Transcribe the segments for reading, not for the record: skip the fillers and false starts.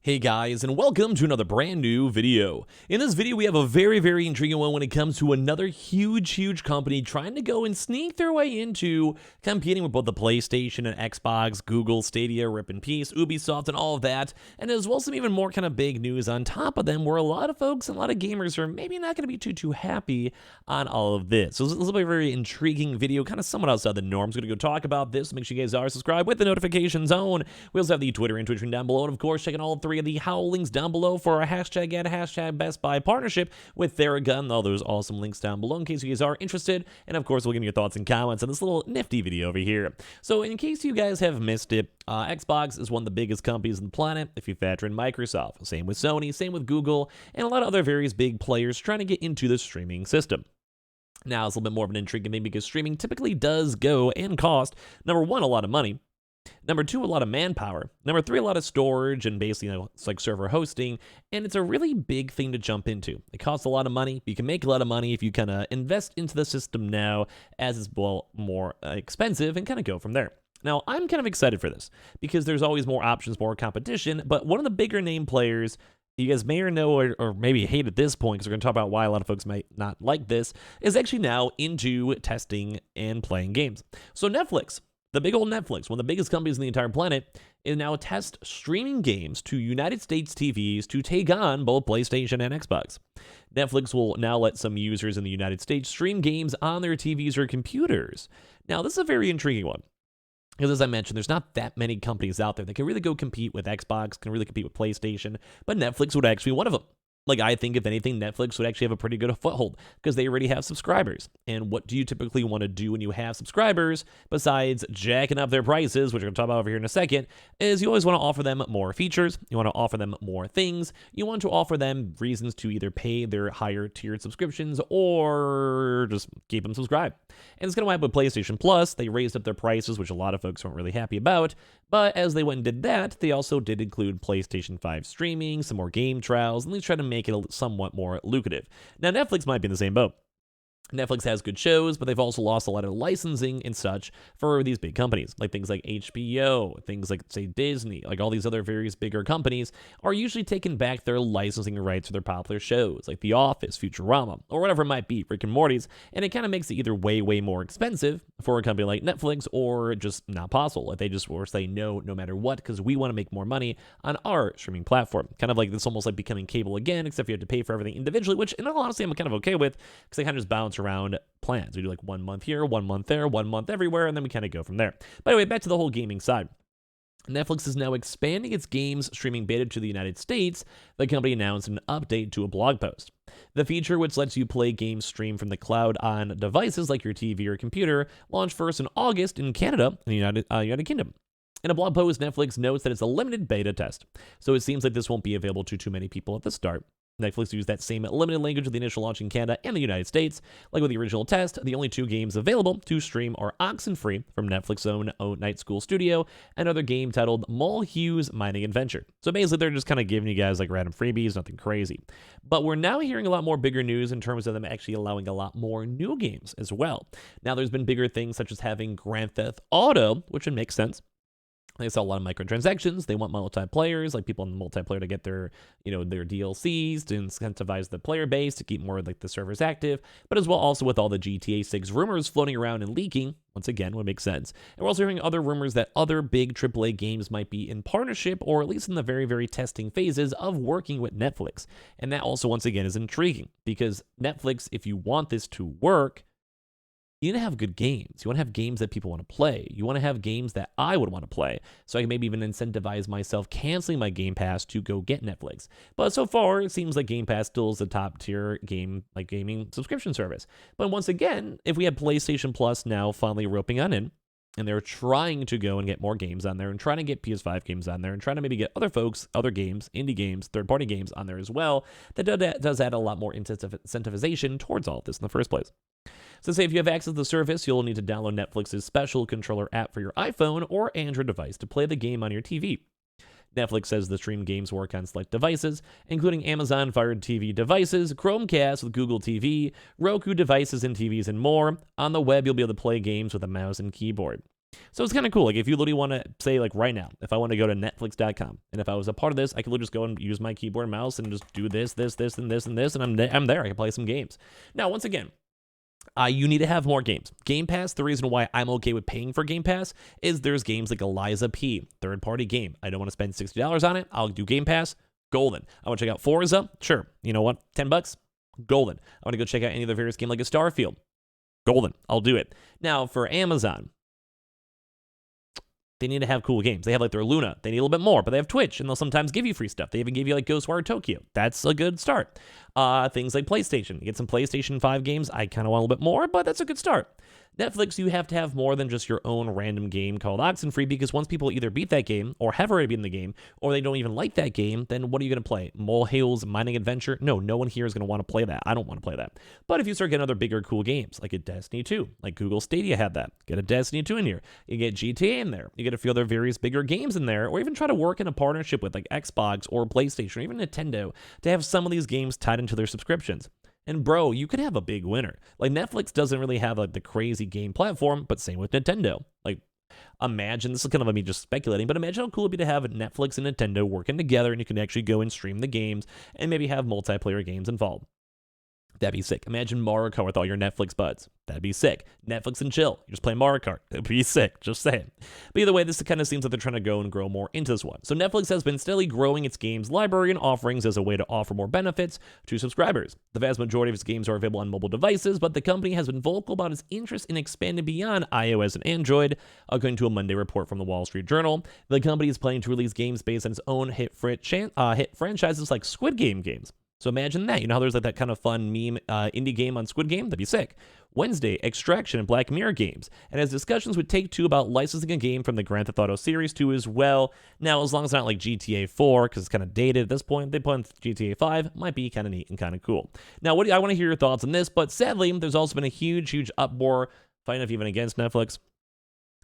Hey guys, and welcome to another brand new video. In this video, we have a very intriguing one when it comes to another huge company trying to go and sneak their way into competing with both the PlayStation and Xbox, Google Stadia, rip in peace, Ubisoft, and all of that, and as well as some even more kind of big news on top of them where a lot of folks and a lot of gamers are maybe not going to be too happy on all of this. So this will be a very intriguing video, kind of somewhat outside the norm. I'm going to go talk about this. Make sure you guys are subscribed with the notifications on. We also have the Twitter and Twitch down below, and of course, checking all three of the Howl links down below for our hashtag and hashtag Best Buy partnership with Theragun. All those awesome links down below in case you guys are interested. And of course, we'll give me your thoughts and comments on this little nifty video over here. So in case you guys have missed it, Xbox is one of the biggest companies on the planet if you factor in Microsoft. Same with Sony, same with Google, and a lot of other various big players trying to get into the streaming system. Now, it's a little bit more of an intriguing thing because streaming typically does go and cost, number one, a lot of money. Number two, a lot of manpower. Number three, a lot of storage and basically, it's like server hosting. And it's a really big thing to jump into. It costs a lot of money. You can make a lot of money if you kind of invest into the system now as it's more expensive and kind of go from there. Now, I'm kind of excited for this because there's always more options, more competition. But one of the bigger name players you guys may or know, or maybe hate at this point, because we're going to talk about why a lot of folks might not like this, is actually now into testing and playing games. So Netflix, the big old Netflix, one of the biggest companies on the entire planet, is now test streaming games to United States TVs to take on both PlayStation and Xbox. Netflix will now let some users in the United States stream games on their TVs or computers. Now, this is a very intriguing one. Because as I mentioned, there's not that many companies out there that can really go compete with Xbox, can really compete with PlayStation, but Netflix would actually be one of them. Like, I think, if anything, Netflix would actually have a pretty good foothold because they already have subscribers. And what do you typically want to do when you have subscribers, besides jacking up their prices, which we're going to talk about over here in a second, is you always want to offer them more features. You want to offer them more things. You want to offer them reasons to either pay their higher tiered subscriptions or just keep them subscribed. And it's going to happen with PlayStation Plus. They raised up their prices, which a lot of folks weren't really happy about. But as they went and did that, they also did include PlayStation 5 streaming, some more game trials, and they tried to make it somewhat more lucrative. Now, Netflix might be in the same boat. Netflix has good shows, but they've also lost a lot of licensing and such for these big companies, like things like HBO, things like, say, Disney, like all these other various bigger companies are usually taking back their licensing rights for their popular shows, like The Office, Futurama, or whatever it might be, Rick and Morty's, and it kind of makes it either way more expensive for a company like Netflix or just not possible. Like they just will say no matter what, because we want to make more money on our streaming platform. Kind of like this, almost like becoming cable again, except you have to pay for everything individually, which in all honesty I'm kind of okay with, because they kind of just bounce around plans. We do like 1 month here, 1 month there, 1 month everywhere, and then we kind of go from there. But anyway, back to the whole gaming side. Netflix is now expanding its games streaming beta to the United States. The company announced an update to a blog post. The feature, which lets you play games streamed from the cloud on devices like your TV or computer, launched first in August in Canada and the United Kingdom. In a blog post, Netflix notes that it's a limited beta test, so it seems like this won't be available to too many people at the start. Netflix used that same limited language with the initial launch in Canada and the United States. Like with the original test, the only two games available to stream are Oxenfree from Netflix's own Night School Studio, and another game titled Mulhew's Mining Adventure. So basically, they're just kind of giving you guys like random freebies, nothing crazy. But we're now hearing a lot more bigger news in terms of them actually allowing a lot more new games as well. Now, there's been bigger things such as having Grand Theft Auto, which would make sense. They sell a lot of microtransactions. They want multiplayers, like people in the multiplayer to get their DLCs to incentivize the player base to keep more like the servers active. But as well, also with all the GTA 6 rumors floating around and leaking, once again, would make sense. And we're also hearing other rumors that other big AAA games might be in partnership, or at least in the very testing phases of working with Netflix. And that also, once again, is intriguing because Netflix, if you want this to work, you want to have good games. You want to have games that people want to play. You want to have games that I would want to play. So I can maybe even incentivize myself canceling my Game Pass to go get Netflix. But so far, it seems like Game Pass still is the top tier gaming subscription service. But once again, if we have PlayStation Plus now finally roping on in, and they're trying to go and get more games on there and trying to get PS5 games on there and trying to maybe get other folks, other games, indie games, third-party games on there as well, that does add a lot more incentivization towards all of this in the first place. So say if you have access to the service, you'll need to download Netflix's special controller app for your iPhone or Android device to play the game on your TV. Netflix says the stream games work on select devices, including Amazon Fire TV devices, Chromecast with Google TV, Roku devices and TVs, and more. On the web, you'll be able to play games with a mouse and keyboard. So it's kind of cool. Like if you literally want to say like right now, if I want to go to netflix.com and if I was a part of this, I could literally just go and use my keyboard and mouse and just do this, this, this, and this, and this, and I'm there. I can play some games. Now, once again, you need to have more games. Game Pass, the reason why I'm okay with paying for Game Pass is there's games like Eliza P, third-party game. I don't want to spend $60 on it. I'll do Game Pass, golden. I want to check out Forza, sure. You know what, $10, golden. I want to go check out any other various game like a Starfield, golden. I'll do it. Now, for Amazon, they need to have cool games. They have like their Luna. They need a little bit more, but they have Twitch, and they'll sometimes give you free stuff. They even give you like Ghostwire Tokyo. That's a good start. Things like PlayStation. You get some PlayStation 5 games. I kind of want a little bit more, but that's a good start. Netflix, you have to have more than just your own random game called Oxenfree, because once people either beat that game or have already beaten the game, or they don't even like that game, then what are you going to play? Molehill's Mining Adventure? No one here is going to want to play that. I don't want to play that. But if you start getting other bigger cool games, like a Destiny 2, like Google Stadia had that, get a Destiny 2 in here. You get GTA in there. You get a few other various bigger games in there, or even try to work in a partnership with like Xbox or PlayStation or even Nintendo to have some of these games tied into their subscriptions. And bro, you could have a big winner. Like Netflix doesn't really have like the crazy game platform, but same with Nintendo. Like imagine, this is kind of me just speculating, but imagine how cool it'd be to have Netflix and Nintendo working together and you can actually go and stream the games and maybe have multiplayer games involved. That'd be sick. Imagine Mario Kart with all your Netflix buds. That'd be sick. Netflix and chill. You just play Mario Kart. It'd be sick. Just saying. But either way, this kind of seems like they're trying to go and grow more into this one. So Netflix has been steadily growing its games library and offerings as a way to offer more benefits to subscribers. The vast majority of its games are available on mobile devices, but the company has been vocal about its interest in expanding beyond iOS and Android. According to a Monday report from the Wall Street Journal, the company is planning to release games based on its own hit franchises like Squid Game games. So imagine that. You know how there's like that kind of fun meme indie game on Squid Game? That'd be sick. Wednesday, Extraction and Black Mirror games. And has discussions with Take-Two about licensing a game from the Grand Theft Auto series too as well. Now, as long as it's not like GTA 4, because it's kind of dated at this point, they put in GTA 5, might be kind of neat and kind of cool. Now, I want to hear your thoughts on this, but sadly, there's also been a huge uproar, funny enough, even against Netflix.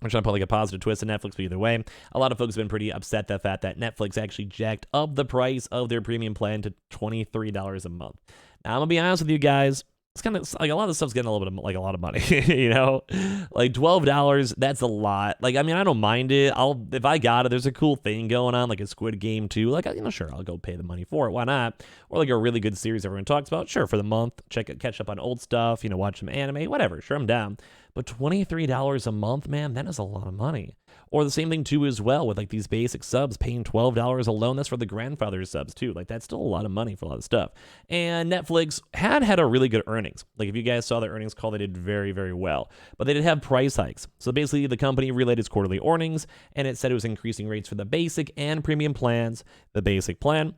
I'm trying to put like a positive twist on Netflix, but either way, a lot of folks have been pretty upset at the fact that Netflix actually jacked up the price of their premium plan to $23 a month. Now, I'm going to be honest with you guys. It's kind of like a lot of this stuff's getting a little bit like a lot of money, you know, like $12. That's a lot. Like, I mean, I don't mind it. If I got it, there's a cool thing going on, like a Squid Game too. Like, you know, sure, I'll go pay the money for it. Why not? Or like a really good series everyone talks about. Sure, for the month, catch up on old stuff, you know, watch some anime, whatever. Sure, I'm down. But $23 a month, man, that is a lot of money. Or the same thing too as well with like these basic subs, paying $12 alone. That's for the grandfather subs too. Like that's still a lot of money for a lot of stuff. And Netflix had a really good earnings. Like if you guys saw their earnings call, they did very well. But they did have price hikes. So basically the company relayed its quarterly earnings and it said it was increasing rates for the basic and premium plans. The basic plan,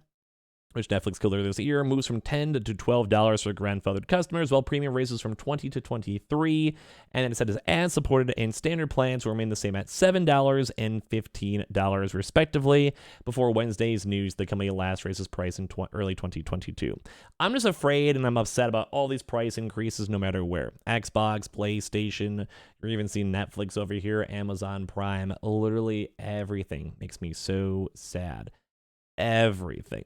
which Netflix killed earlier this year, moves from $10 to $12 for grandfathered customers, while premium raises from $20 to $23. And then it said as ad-supported and standard plans will remain the same at $7 and $15 respectively. Before Wednesday's news, the company last raised its price in early 2022. I'm just afraid and I'm upset about all these price increases no matter where. Xbox, PlayStation, you're even seeing Netflix over here, Amazon Prime, literally everything makes me so sad. Everything,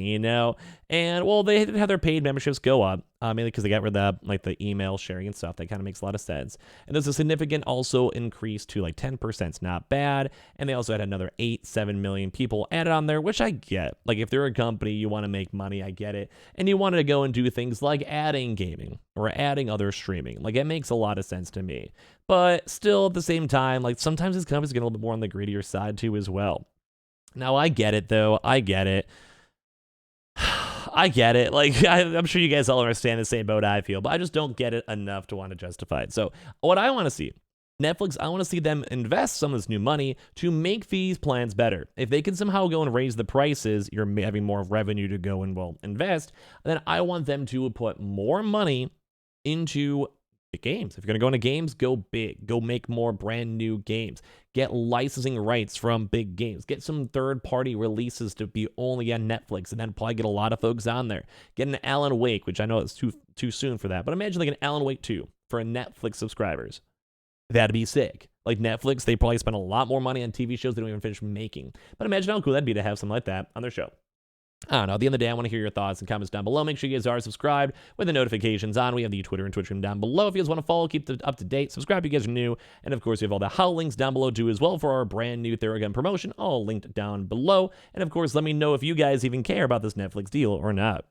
you know. And well, they had their paid memberships go up, mainly because they got rid of like the email sharing and stuff. That kind of makes a lot of sense. And there's a significant also increase to like 10%. It's not bad. And they also had another 7 million people added on there, which I get. Like if they're a company, you want to make money, I get it. And you wanted to go and do things like adding gaming or adding other streaming. Like it makes a lot of sense to me. But still at the same time, like sometimes these companies get a little bit more on the greedier side too as well. Now, I get it, though. I get it. Like, I'm sure you guys all understand the same boat I feel, but I just don't get it enough to want to justify it. So, what I want to see, Netflix, I want to see them invest some of this new money to make these plans better. If they can somehow go and raise the prices, you're having more revenue to go and, well, invest, then I want them to put more money into the games. If you're going to go into games, go big. Go make more brand new games. Get licensing rights from big games. Get some third-party releases to be only on Netflix, and then probably get a lot of folks on there. Get an Alan Wake, which I know it's too soon for that, but imagine like an Alan Wake 2 for Netflix subscribers. That'd be sick. Like Netflix, they probably spend a lot more money on TV shows they don't even finish making. But imagine how cool that'd be to have something like that on their show. I don't know. At the end of the day, I want to hear your thoughts and comments down below. Make sure you guys are subscribed with the notifications on. We have the Twitter and Twitch room down below. If you guys want to follow, keep up to date, subscribe if you guys are new. And of course, we have all the HOW links down below too as well for our brand new Theragun promotion, all linked down below. And of course, let me know if you guys even care about this Netflix deal or not.